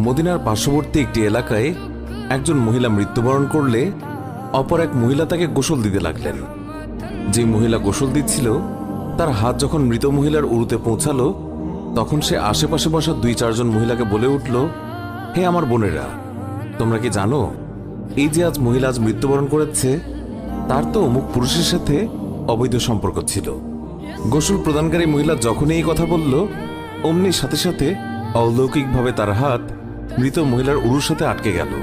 মদিনার পার্শ্ববর্তী একটি এলাকায় একজন মহিলা মৃত্যুবরণ করলে অপর এক মহিলা তাকে গোসল দিতে লাগলেন। যে মহিলা গোসল দিচ্ছিল তার হাত যখন মৃত মহিলার উরুতে পৌঁছালো, তখন সে আশেপাশে বসা 2-4 জন মহিলাকে বলে উঠল, হে আমার বোনেরা, তোমরা কি জানো এই যে আজ মহিলা আজ মৃত্যুবরণ করেছে, তার তো অমুক পুরুষের সাথে অবৈধ সম্পর্ক ছিল। গোসল প্রদানকারী মহিলা যখনই এই কথা বলল, অমনি সাথে সাথে অলৌকিকভাবে তার হাত মৃত মহিলার উরুর সাথে আটকে গেল।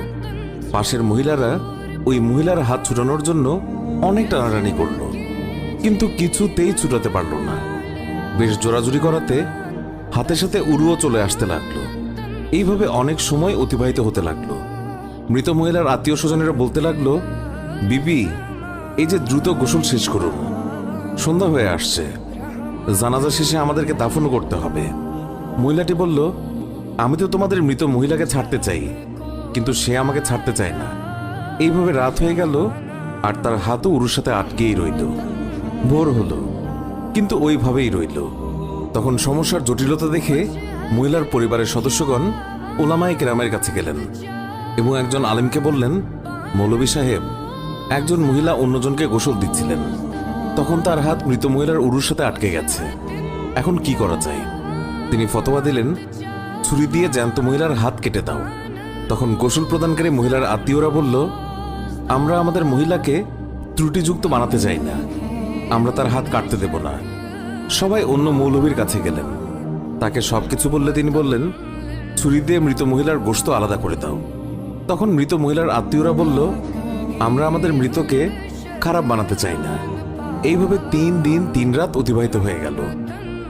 পাশের মহিলারা ওই মহিলার হাত ছুটানোর জন্য অনেক টানাটানি করল, কিন্তু কিছুতেই ছুটাতে পারল না। বেশ জোরাজুরি করাতে হাতের সাথে উরুও চলে আসতে লাগলো। এইভাবে অনেক সময় অতিবাহিত হতে লাগলো। মৃত মহিলার আত্মীয় স্বজনেরা বলতে লাগলো, বিবি, এই যে দ্রুত গোসল শেষ করুন, সন্ধ্যা হয়ে আসছে, জানাজা শেষে আমাদেরকে দাফনও করতে হবে। মহিলাটি বলল, আমি তো তোমাদের মৃত মহিলাকে ছাড়তে চাই, কিন্তু সে আমাকে ছাড়তে চায় না। এইভাবে রাত হয়ে গেল আর তার হাতও উরুর সাথে আটকেই রইল। ভোর হলো, কিন্তু ওইভাবেই রইল। তখন সমস্যার জটিলতা দেখে মহিলার পরিবারের সদস্যগণ ওলামায়ে কেরামের কাছে গেলেন এবং একজন আলেমকে বললেন, মৌলভী সাহেব, একজন মহিলা অন্যজনকে গোসল দিচ্ছিলেন, তখন তার হাত মৃত মহিলার উরুর সাথে আটকে গেছে, এখন কি করা যায়? তিনি ফতোয়া দিলেন, ছুরি দিয়ে জ্যান্ত মহিলার হাত কেটে দাও। তখন গোসল প্রদানকারী মহিলার আত্মীয়রা বলল, আমরা আমাদের মহিলাকে ত্রুটিযুক্ত বানাতে চাই না, আমরা তার হাত কাটতে দেব না। সবাই অন্য মৌলভীর কাছে গেলেন, তাকে সবকিছু বললে তিনি বললেন, ছুরি দিয়ে মৃত মহিলার গোশত আলাদা করে দাও। তখন মৃত মহিলার আত্মীয়রা বলল, আমরা আমাদের মৃতকে খারাপ বানাতে চাই না। এইভাবে 3 দিন 3 রাত অতিবাহিত হয়ে গেল।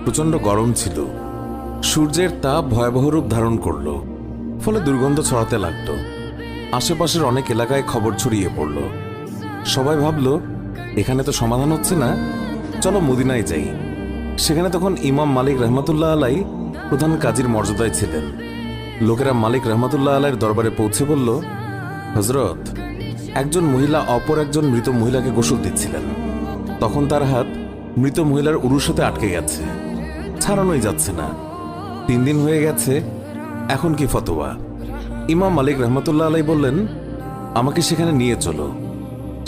প্রচন্ড গরম ছিল, সূর্যের তাপ ভয়াবহ রূপ ধারণ করল, ফলে দুর্গন্ধ ছড়াতে লাগল। আশেপাশের অনেক এলাকায় খবর ছড়িয়ে পড়ল। সবাই ভাবল, এখানে তো সমাধান হচ্ছে না, চলো মদিনায় যাই। সেখানে তখন ইমাম মালিক রহমতুল্লাহ আলাই প্রধান কাজীর মর্যাদায় ছিলেন। লোকেরা মালিক রহমতুল্লাহ আলাইয়ের দরবারে পৌঁছে বলল, হজরত, একজন মহিলা অপর একজন মৃত মহিলাকে গোসল দিচ্ছিলেন, তখন তার হাত মৃত মহিলার উরুর সাথে আটকে গেছে, ছাড়ানোই যাচ্ছে না। 3 দিন হয়ে গেছে, এখন কি ফতোয়া? ইমাম মালিক রহমতুল্লাহ আলাই বললেন, আমাকে সেখানে নিয়ে চলো।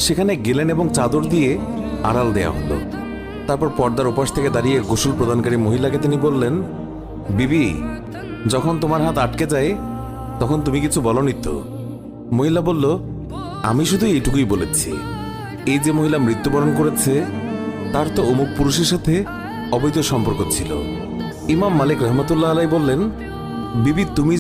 সেখানে গেলেন এবং চাদর দিয়ে আড়াল দেয়া হলো। তারপর পর্দার ওপাশ থেকে দাঁড়িয়ে গোসল প্রদানকারী মহিলাকে তিনি বললেন, বিবি, যখন তোমার হাত আটকে যায় তখন তুমি কিছু বলনি তো? মহিলা বলল, আমি শুধু এইটুকুই বলেছি, এই যে মহিলা মৃত্যুবরণ করেছে তার তো অমুক পুরুষের সাথে অবৈধ সম্পর্ক ছিল। ইমাম মালিক রহমতুল্লাহ আলাই বললেন, বিবি, তুমি